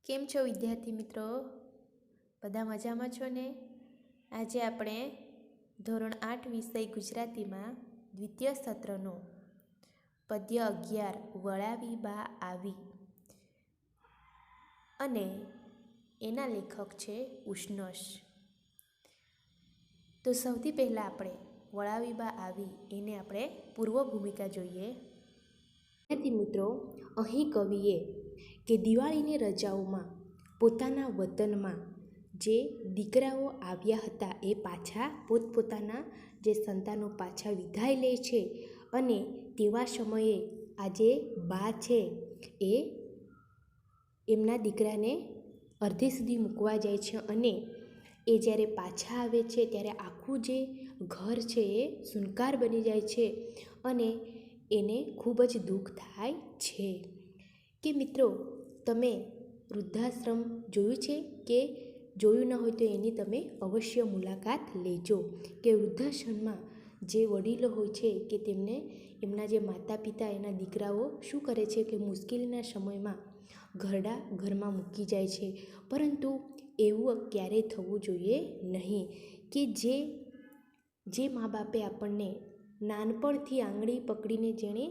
કેમ છો વિદ્યાર્થી મિત્રો? બધા મજામાં છો ને? આજે આપણે ધોરણ 8 વિષય ગુજરાતીમાં દ્વિતીય સત્રનો પદ્ય 11 વળાવી બા આવી અને એના લેખક છે ઉષ્ણસ. તો સૌથી પહેલાં આપણે વળાવી બા આવી એને આપણે પૂર્વ ભૂમિકા જોઈએ. વિદ્યાર્થી મિત્રો, અહીં કવિએ કે દિવાળીની રજાઓમાં પોતાના વતનમાં જે દીકરાઓ આવ્યા હતા એ પાછા પોતપોતાના જે સંતાનો પાછા વિદાય લે છે અને તેવા સમયે આજે બા છે એ એમના દીકરાને અડધે સુધી મૂકવા જાય છે અને એ જ્યારે પાછા આવે છે ત્યારે આખું જે ઘર છે એ સુનકાર બની જાય છે અને એને ખૂબ જ દુઃખ થાય છે. કે મિત્રો, તમે વૃદ્ધાશ્રમ જોયું છે કે જોયું ન હોય તો એની તમે અવશ્ય મુલાકાત લેજો. કે વૃદ્ધાશ્રમમાં જે વડીલો હોય છે કે તેમને એમના જે માતા પિતા એના દીકરાઓ શું કરે છે કે મુશ્કેલીના સમયમાં ઘરમાં મૂકી જાય છે. પરંતુ એવું ક્યારેય થવું જોઈએ નહીં કે જે મા બાપે આપણને નાનપણથી આંગળી પકડીને જેણે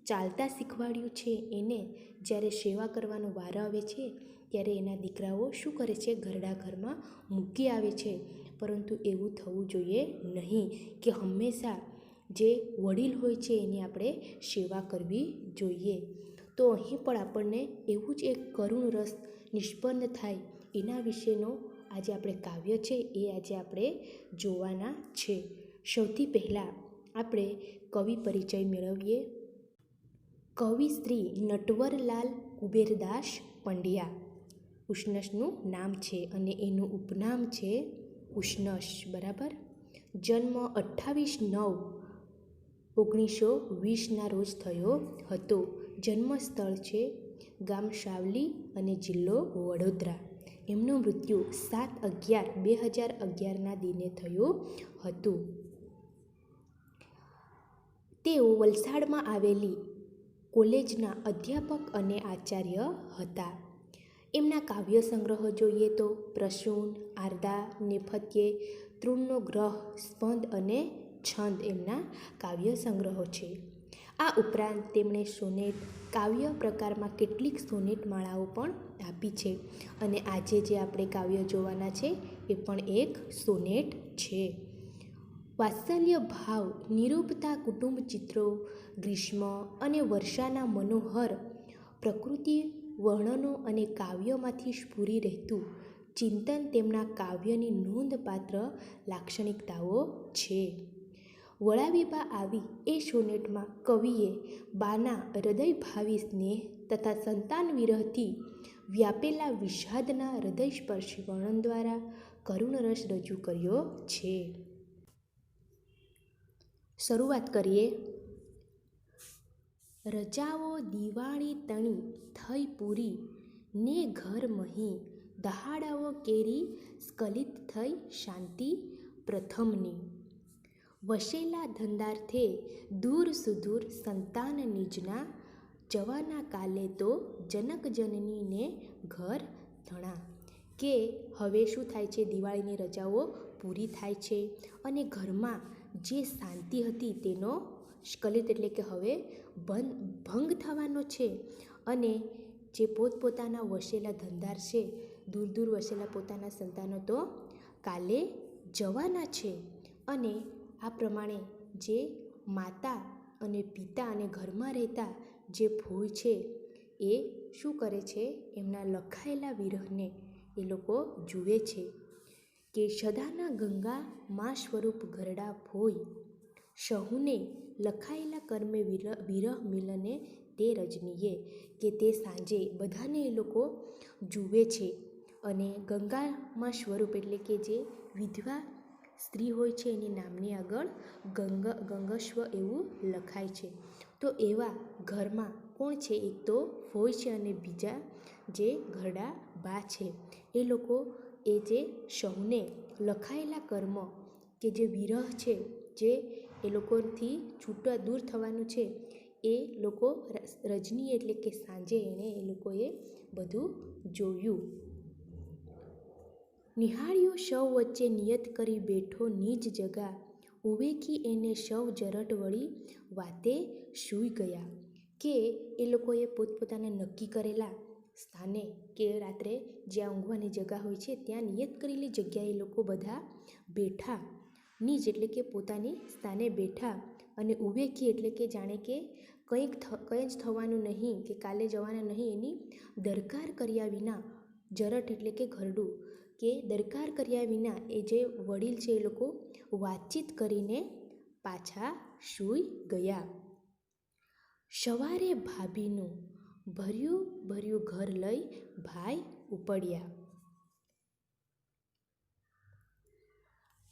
ચાલતા શીખવાડ્યું છે એને જ્યારે સેવા કરવાનો વારો આવે છે ત્યારે એના દીકરાઓ શું કરે છે, ઘરમાં મૂકી આવે છે. પરંતુ એવું થવું જોઈએ નહીં કે હંમેશા જે વડીલ હોય છે એની આપણે સેવા કરવી જોઈએ. તો અહીં પણ આપણને એવું જ એક કરુણ રસ નિષ્પન્ન થાય એના વિશેનો આજે આપણે કાવ્ય છે એ આજે આપણે જોવાના છે. સૌથી પહેલાં આપણે કવિ પરિચય મેળવીએ. કવિ શ્રી નટવરલાલ કુબેરદાસ પંડ્યા ઉષ્ણસનું નામ છે અને એનું ઉપનામ છે ઉષ્ણસ. બરાબર. જન્મ 28/9/1920 રોજ થયો હતો. જન્મ સ્થળ છે ગામ સાવલી અને જિલ્લો વડોદરા. એમનું મૃત્યુ 7/11/2011 દિને થયું હતું. તેઓ વલસાડમાં આવેલી કોલેજના અધ્યાપક અને આચાર્ય હતા. એમના કાવ્ય સંગ્રહ જોઈએ તો પ્રસૂન, આર્ધા, નેપથ્ય, તૃણનો ગ્રહ, સ્પંદ અને છંદ એમના કાવ્ય સંગ્રહો છે. આ ઉપરાંત તેમણે સોનેટ કાવ્ય પ્રકારમાં કેટલીક સોનેટ માળાઓ પણ આપી છે અને આજે જે આપણે કાવ્ય જોવાના છે એ પણ એક સોનેટ છે. વાત્સલ્ય ભાવ નિરૂપતા કુટુંબ ચિત્રો, ગ્રીષ્મ અને વર્ષાના મનોહર પ્રકૃતિ વર્ણનો અને કાવ્યમાંથી સ્ફુરી રહેતું ચિંતન તેમના કાવ્યની નોંધપાત્ર લાક્ષણિકતાઓ છે. વળાવી બા આવી એ સોનેટમાં કવિએ બાના હૃદયભાવી સ્નેહ તથા સંતાન વિરહથી વ્યાપેલા વિષાદના હૃદયસ્પર્શી વર્ણન દ્વારા કરુણ રસ રજૂ કર્યો છે. શરૂઆત કરીએ. રજાઓ દિવાળી તણી થઈ પૂરી ને ઘર મહી દહાડાઓ કેરી સ્ખલિત થઈ શાંતિ પ્રથમની. વસેલા ધંધાર્થે દૂર સુદૂર સંતાન નિજના જવાના કાલે તો જનક જનનીને ઘર ધણા. કે હવે શું થાય છે, દિવાળીની રજાઓ પૂરી થાય છે અને ઘરમાં જે શાંતિ હતી તેનો સ્ખલિત એટલે કે હવે ભંગ થવાનો છે અને જે પોતપોતાના વસેલા ધંધાર છે, દૂર દૂર વસેલા પોતાના સંતાનો તો કાલે જવાના છે. અને આ પ્રમાણે જે માતા અને પિતા અને ઘરમાં રહેતા જે ભોય છે એ શું કરે છે, એમના લખાયેલા વિરહને એ લોકો જુએ છે. કે સદાના ગંગા મા સ્વરૂપ ઘરડા ભોય સહુને લખાયેલા કર્મે વિરહ મિલને તે રજનીએ. કે તે સાંજે બધાને એ લોકો જુએ છે અને ગંગામાં સ્વરૂપ એટલે કે જે વિધવા સ્ત્રી હોય છે એની નામની આગળ ગંગસ્વ એવું લખાય છે. તો એવા ઘરમાં કોણ છે, એક તો ભોય છે અને બીજા જે ઘરડા બા છે. એ લોકો એ જે સહુને લખાયેલા કર્મ કે જે વિરહ છે, જે એ લોકોથી છૂટા દૂર થવાનું છે, એ લોકો રજની એટલે કે સાંજે એને એ લોકોએ બધું જોયું. નિહાળ્યો સૌ વચ્ચે નિયત કરી બેઠો નિજ જગા, ઉવેખી એને સૌ જરટ વળી વાતે સૂઈ ગયા. કે એ લોકોએ પોતપોતાને નક્કી કરેલા સ્થાને કે રાત્રે જ્યાં ઊંઘવાની જગા હોય છે ત્યાં નિયત કરેલી જગ્યાએ લોકો બધા બેઠા. નિજ એટલે કે પોતાની સ્થાને બેઠા અને ઉવેખી એટલે કે જાણે કે કંઈ જ થવાનું નહીં કે કાલે જવાના નહીં એની દરકાર કર્યા વિના, જરટ એટલે કે ઘરડું કે દરકાર કર્યા વિના એ જે વડીલ છે એ લોકો વાતચીત કરીને પાછા સૂઈ ગયા. સવારે ભાભીનું ભર્યું ભર્યું ઘર લઈ ભાઈ ઉપડ્યા.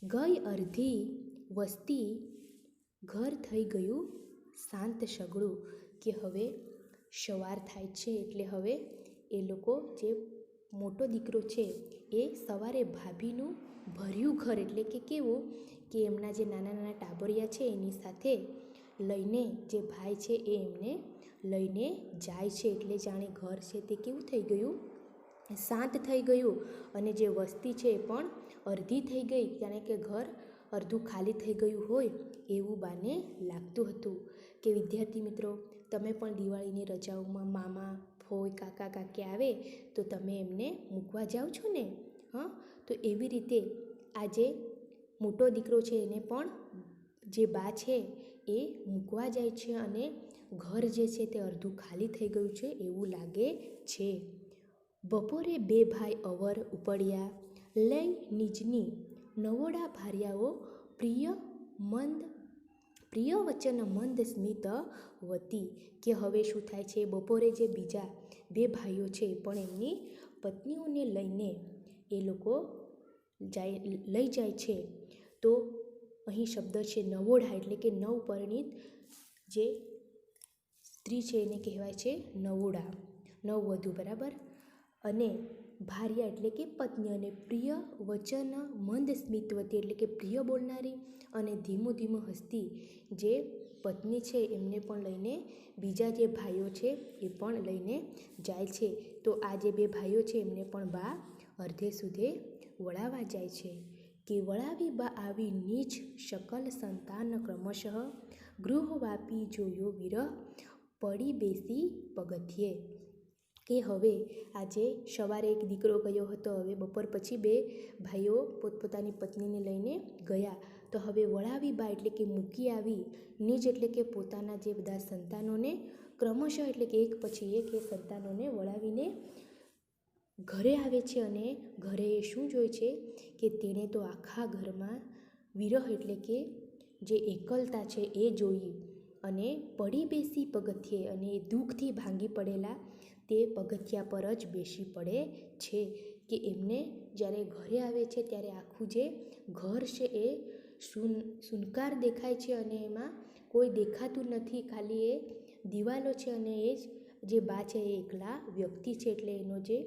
ગઈ અડધી વસ્તી ઘર થઈ ગયું શાંત સઘળું. કે હવે સવાર થાય છે એટલે હવે એ લોકો જે મોટો દીકરો છે એ સવારે ભાભીનું ભર્યું ઘર એટલે કે કેવું કે એમના જે નાના નાના ટાબરિયા છે એની સાથે લઈને જે ભાઈ છે એ એમને લઈને જાય છે. એટલે જાણે ઘર છે તે કેવું થઈ ગયું, શાંત થઈ ગયું. અને જે વસ્તી છે એ પણ અડધી થઈ ગઈ, જાણે કે ઘર અડધું ખાલી થઈ ગયું હોય એવું બાને લાગતું હતું. કે વિદ્યાર્થી મિત્રો, તમે પણ દિવાળીની રજાઓમાં મામા, ફોઈ, કાકા, કાકી આવે તો તમે એમને મૂકવા જાઓ છો ને? હા, તો એવી રીતે આ જે મોટો દીકરો છે એને પણ જે બા છે એ મૂકવા જાય છે અને ઘર જે છે તે અડધું ખાલી થઈ ગયું છે એવું લાગે છે. બપોરે બે ભાઈ અવર ઉપડ્યા, લઈ નિજની નવોડા ભાર્યાઓ પ્રિય વચન મંદ સ્મિત વતી. કે હવે શું થાય છે, બપોરે જે બીજા બે ભાઈઓ છે પણ એમની પત્નીઓને લઈને એ લોકો લઈ જાય છે. તો અહીં શબ્દ છે નવોઢા એટલે કે નવપરિણીત જે સ્ત્રી છે એને કહેવાય છે નવોઢા, નવવધુ, બરાબર. અને ભાર્યા એટલે કે પત્ની, અને પ્રિય વચન મંદ સ્મિતવતી એટલે કે પ્રિય બોલનારી અને ધીમું ધીમું હસતી જે પત્ની છે એમને પણ લઈને બીજા જે ભાઈઓ છે એ પણ લઈને જાય છે. તો આ જે બે ભાઈઓ છે એમને પણ બા અડધે સુધે વળાવવા જાય છે. કે વળાવી બા આવી નીચ શકલ સંતાન ક્રમશઃ, ગૃહ વાપી જોયો વિરહ પડી બેસી પગથિયે. કે હવે આજે સવારે એક દીકરો ગયો હતો, હવે બપોર પછી બે ભાઈઓ પોતપોતાની પત્નીને લઈને ગયા. તો હવે વળાવી બા એટલે કે મૂકી આવી, નિજ એટલે કે પોતાના જે બધા સંતાનોને, ક્રમશઃ એટલે કે એક પછી એક એ સંતાનોને વળાવીને ઘરે આવે છે. અને ઘરે શું જોઈ છે કે તેણે તો આખા ઘરમાં વિરહ એટલે કે જે એકલતા છે એ જોઈ અને પડી બેસી પગથિયે, અને એ દુઃખથી ભાંગી પડેલા તે પગથિયા પર જ બેસી પડે છે. કે એમને જ્યારે ઘરે આવે છે ત્યારે આખું જે ઘર છે એ સુનકાર દેખાય છે અને એમાં કોઈ દેખાતું નથી, ખાલી એ દિવાલો છે અને એ જે બા છે એ એકલા વ્યક્તિ છે. એટલે એનો જે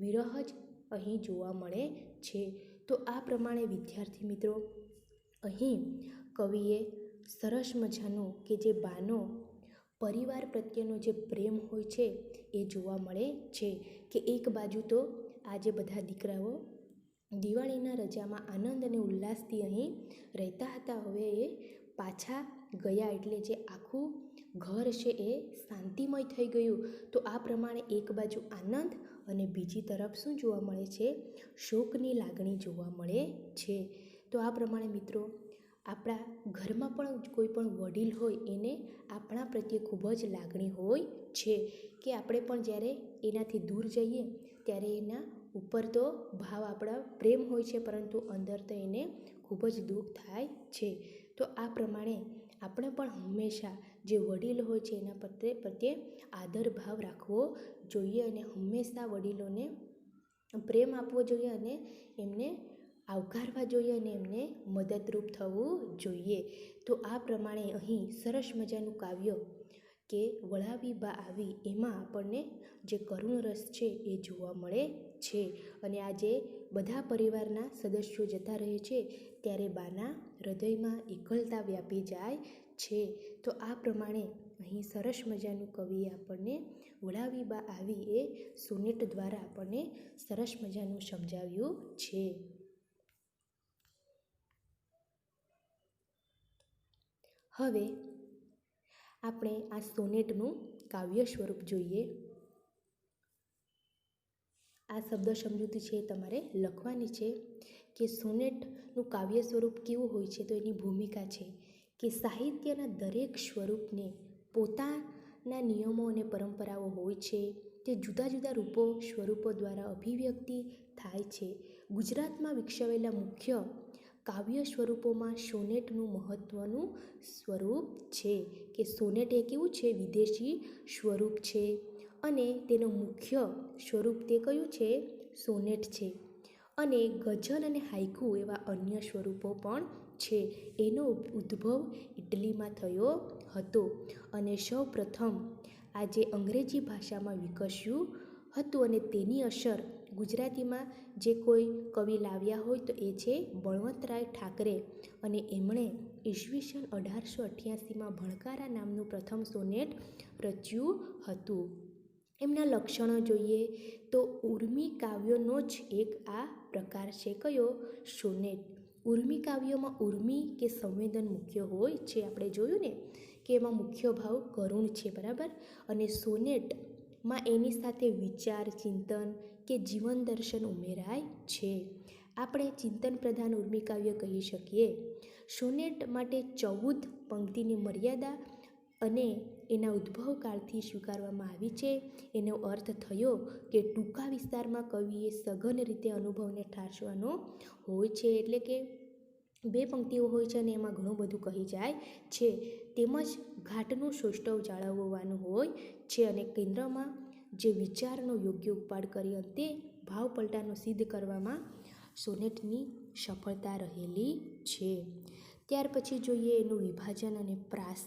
વિરહ જ અહીં જોવા મળે છે. તો આ પ્રમાણે વિદ્યાર્થી મિત્રો, અહીં કવિએ સરસ મજાનું કે જે બાનો પરિવાર પ્રત્યેનો જે પ્રેમ હોય છે એ જોવા મળે છે. કે એક બાજુ તો આ જે બધા દીકરાઓ દિવાળીના રજામાં આનંદ અને ઉલ્લાસથી અહીં રહેતા હતા, હવે એ પાછા ગયા એટલે જે આખું ઘર છે એ શાંતિમય થઈ ગયું. તો આ પ્રમાણે એક બાજુ આનંદ અને બીજી તરફ શું જોવા મળે છે, શોકની લાગણી જોવા મળે છે. તો આ પ્રમાણે મિત્રો, આપણા ઘરમાં પણ કોઈ પણ વડીલ હોય એને આપણા પ્રત્યે ખૂબ જ લાગણી હોય છે. કે આપણે પણ જ્યારે એનાથી દૂર જઈએ ત્યારે એના ઉપર તો ભાવ આપણા પ્રેમ હોય છે, પરંતુ અંદર તો એને ખૂબ જ દુઃખ થાય છે. તો આ પ્રમાણે આપણે પણ હંમેશા જે વડીલ હોય છે એના પ્રત્યે આદર ભાવ રાખવો જોઈએ અને હંમેશા વડીલોને પ્રેમ આપવો જોઈએ અને એમને આવકારવા જોઈએ અને એમને મદદરૂપ થવું જોઈએ. તો આ પ્રમાણે અહીં સરસ મજાનું કાવ્ય કે વળાવી બા આવી એમાં આપણને જે કરુણ રસ છે એ જોવા મળે છે. અને આ જે બધા પરિવારના સદસ્યો જતા રહે છે ત્યારે બાના હૃદયમાં એકલતા વ્યાપી જાય છે. તો આ પ્રમાણે અહીં સરસ મજાનું કવિએ આપણને વળાવી બા આવી એ સોનેટ દ્વારા આપણને સરસ મજાનું સમજાવ્યું છે. હવે આપણે આ સોનેટનું કાવ્ય સ્વરૂપ જોઈએ. આ શબ્દ સમજૂતી છે તમારે લખવાની છે કે સોનેટનું કાવ્ય સ્વરૂપ કેવું હોય છે. તો એની ભૂમિકા છે કે સાહિત્યના દરેક સ્વરૂપને પોતાના નિયમો અને પરંપરાઓ હોય છે. તે જુદા જુદા રૂપો સ્વરૂપો દ્વારા અભિવ્યક્તિ થાય છે. ગુજરાતમાં વિકસાવેલા મુખ્ય કાવ્ય સ્વરૂપોમાં સોનેટનું મહત્ત્વનું સ્વરૂપ છે કે સોનેટ એ કેવું છે, વિદેશી સ્વરૂપ છે અને તેનું મુખ્ય સ્વરૂપ તે કયું છે, સોનેટ છે. અને ગઝલ અને હાઇકુ એવા અન્ય સ્વરૂપો પણ છે. એનો ઉદ્ભવ ઇટલીમાં થયો હતો અને સૌ પ્રથમ આજે અંગ્રેજી ભાષામાં વિકસ્યું હતું અને તેની અસર ગુજરાતીમાં જે કોઈ કવિ લાવ્યા હોય તો એ છે બળવંતરાય ઠાકરે અને એમણે ઈસવીસન 1888માં ભણકારા નામનું પ્રથમ સોનેટ રચ્યું હતું. એમના લક્ષણો જોઈએ તો ઉર્મી કાવ્યોનો જ એક આ પ્રકાર છે. કયો? સોનેટ. ઉર્મી કાવ્યોમાં ઉર્મી કે સંવેદન મુખ્ય હોય છે. આપણે જોયું ને કે એમાં મુખ્ય ભાવ કરુણ છે, બરાબર. અને સોનેટમાં એની સાથે વિચાર, ચિંતન કે જીવન દર્શન ઉમેરાય છે. આપણે ચિંતન પ્રધાન ઉર્મી કાવ્ય કહી શકીએ. સોનેટ માટે 14 પંક્તિની મર્યાદા અને એના ઉદ્ભવ કાળથી સ્વીકારવામાં આવી છે. એનો અર્થ થયો કે ટૂંકા વિસ્તારમાં કવિએ સઘન રીતે અનુભવને ઠારસવાનો હોય છે. એટલે કે 2 પંક્તિઓ હોય છે અને એમાં ઘણું બધું કહી જાય છે. તેમજ ઘાટનું સૌષ્ઠવ જાળવવાનું હોય છે અને કેન્દ્રમાં જે વિચારનો યોગ્ય ઉપાડ કરી અંતે ભાવ પલટાનો સિદ્ધ કરવામાં સોનેટની સફળતા રહેલી છે. ત્યાર પછી જોઈએ એનું વિભાજન અને પ્રાસ.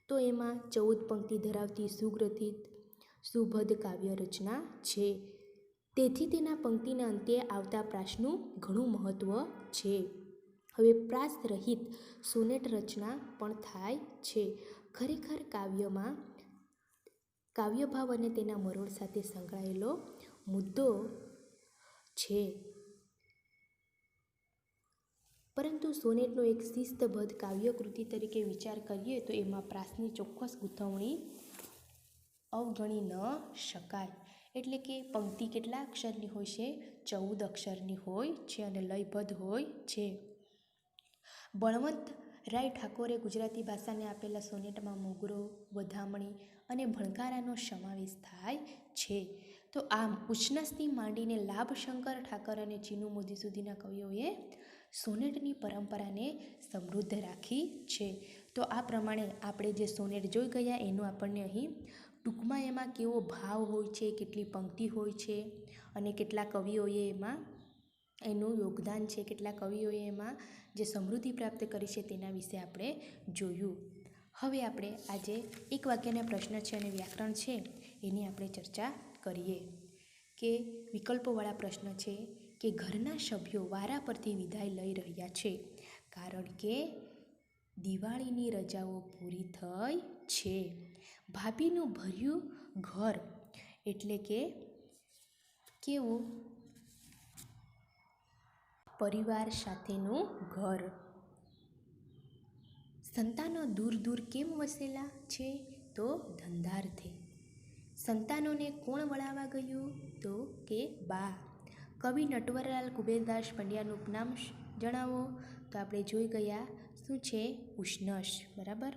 તો એમાં 14 પંક્તિ ધરાવતી સુગ્રથિત સુબદ્ધ કાવ્ય રચના છે. તેથી તેના પંક્તિના અંતે આવતા પ્રાસનું ઘણું મહત્ત્વ છે. હવે પ્રાસ રહિત સોનેટ રચના પણ થાય છે. ખરેખર કાવ્યમાં કાવ્યભાવ અને તેના મરોડ સાથે સંકળાયેલો મુદ્દો છે. પરંતુ સોનેટનો એક શિસ્તબદ્ધ કાવ્યકૃતિ તરીકે વિચાર કરીએ તો એમાં પ્રાસની ચોક્કસ ગૂંથવણી અવગણી ન શકાય. એટલે કે પંક્તિ કેટલા અક્ષરની હોય છે? 14 અક્ષરની હોય છે અને લયબદ્ધ હોય છે. બળવંતરાય ઠાકોરે ગુજરાતી ભાષાને આપેલા સોનેટમાં મોગરો, વધામણી અને ભણકારાનો સમાવેશ થાય છે. તો આમ ઉચનસથી માંડીને લાભશંકર ઠાકર અને ચીનુ મોદી સુધીના કવિઓએ સોનેટની પરંપરાને સમૃદ્ધ રાખી છે. તો આ પ્રમાણે આપણે જે સોનેટ જોઈ ગયા એનું આપણને અહીં ટૂંકમાં એમાં કેવો ભાવ હોય છે, કેટલી પંક્તિ હોય છે અને કેટલા કવિઓએ એમાં એનું યોગદાન છે, કેટલા કવિઓએ એમાં જે સમૃદ્ધિ પ્રાપ્ત કરી છે તેના વિશે આપણે જોયું. હવે આપણે આજે એક વાક્યના પ્રશ્ન છે અને વ્યાકરણ છે એની આપણે ચર્ચા કરીએ. કે વિકલ્પોવાળા પ્રશ્ન છે કે ઘરના સભ્યો વારા પરથી વિદાય લઈ રહ્યા છે કારણ કે દિવાળીની રજાઓ પૂરી થઈ છે. ભાભીનું ભર્યું ઘર એટલે કે કેવું? પરિવાર સાથેનું ઘર. સંતાનો દૂર દૂર કેમ વસેલા છે? તો ધંધાર્થે. સંતાનોને કોણ વળાવવા ગયું? તો કે બા. કવિ નટવરલાલ કુબેરદાસ પંડ્યાનું ઉપનામ જણાવો. તો આપણે જોઈ ગયા શું છે? ઉષ્ણસ, બરાબર.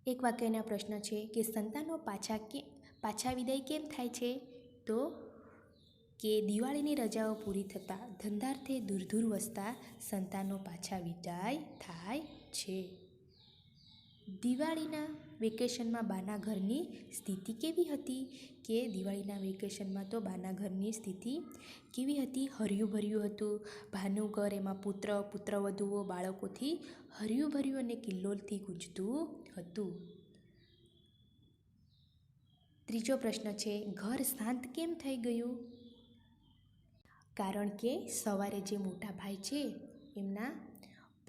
એક વાક્યના પ્રશ્ન છે કે સંતાનો પાછા વિદાય કેમ થાય છે? તો કે દિવાળીની રજાઓ પૂરી થતાં ધંધાર્થે દૂર દૂર વસતા સંતાનો પાછા વિદાય થાય છે. દિવાળીના વેકેશનમાં બાના ઘરની સ્થિતિ કેવી હતી? કે દિવાળીના વેકેશનમાં તો બાના ઘરની સ્થિતિ કેવી હતી? હર્યું ભર્યું હતું. બાનું ઘર એમાં પુત્ર પુત્રવધુઓ બાળકોથી હર્યું ભર્યું અને કિલ્લોલથી ગુંજતું હતું. ત્રીજો પ્રશ્ન છે ઘર શાંત કેમ થઈ ગયું? કારણ કે સવારે જે મોટા ભાઈ છે એમના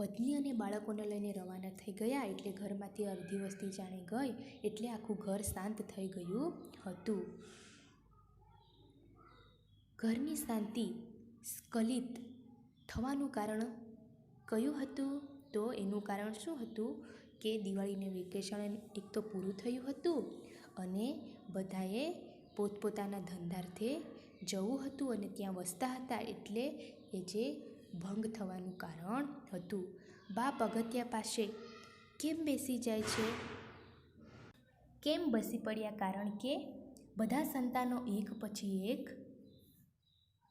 પત્ની અને બાળકોને લઈને રવાના થઈ ગયા એટલે ઘરમાંથી અડધી વસ્તી જાણે ગઈ એટલે આખું ઘર શાંત થઈ ગયું હતું. ઘરની શાંતિ સ્ખલિત થવાનું કારણ કયું હતું? તો એનું કારણ શું હતું કે દિવાળીનું વેકેશન એક તો પૂરું થયું હતું અને બધાએ પોતપોતાના ધંધાર્થે જવું હતું અને ત્યાં વસતા હતા એટલે એ જે ભંગ થવાનું કારણ હતું. બા પગથિયા પાસે કેમ બેસી જાય છે? કેમ બેસી પડ્યા? કારણ કે બધા સંતાનો એક પછી એક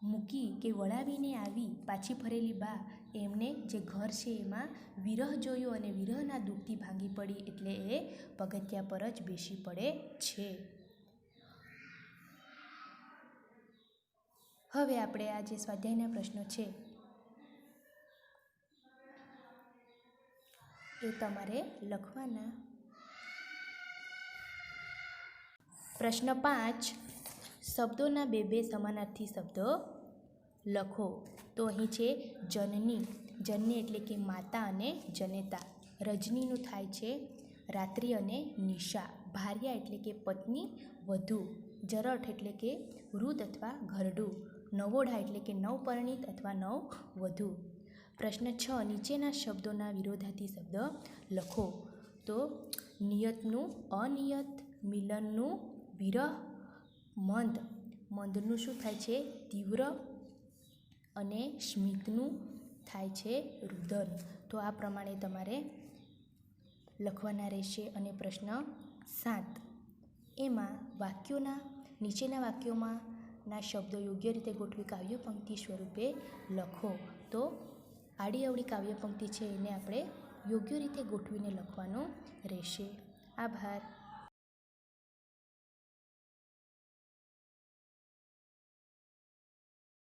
મૂકી કે વળાવીને આવી પાછી ફરેલી બા એમને જે ઘર છે એમાં વિરહ જોયો અને વિરહના દુઃખથી ભાંગી પડી એટલે એ પગથિયા પર જ બેસી પડે છે. હવે આપણે આ જે સ્વાધ્યાયના પ્રશ્નો છે એ તમારે લખવાના. પ્રશ્ન 5, શબ્દોના બે સમાનાર્થી શબ્દો લખો. તો અહીં છે જનની. જનની એટલે કે માતા અને જનેતા. રજનીનું થાય છે રાત્રિ અને નિશા. ભાર્યા એટલે કે પત્ની, વધુ. જરઠ એટલે કે વૃદ્ધ અથવા ઘરડું. નવોઢા એટલે કે નવપરિણીત અથવા નવવધુ. પ્રશ્ન 6, નીચેના શબ્દોના વિરોધાર્થી શબ્દ લખો. તો નિયતનું અનિયત, મિલનનું વિરહ, મંદ. મંદનું શું થાય છે? તીવ્ર. અને સ્મિતનું થાય છે રુદન. તો આ પ્રમાણે તમારે લખવાના રહેશે. અને પ્રશ્ન 7, એમાં વાક્યોના નીચેના વાક્યોમાં ના શબ્દો યોગ્ય રીતે ગોઠવી કાવ્ય પંક્તિ સ્વરૂપે લખો. તો આડી અવળી કાવ્ય પંક્તિ છે એને આપણે યોગ્ય રીતે ગોઠવીને લખવાનું રહેશે. આભાર.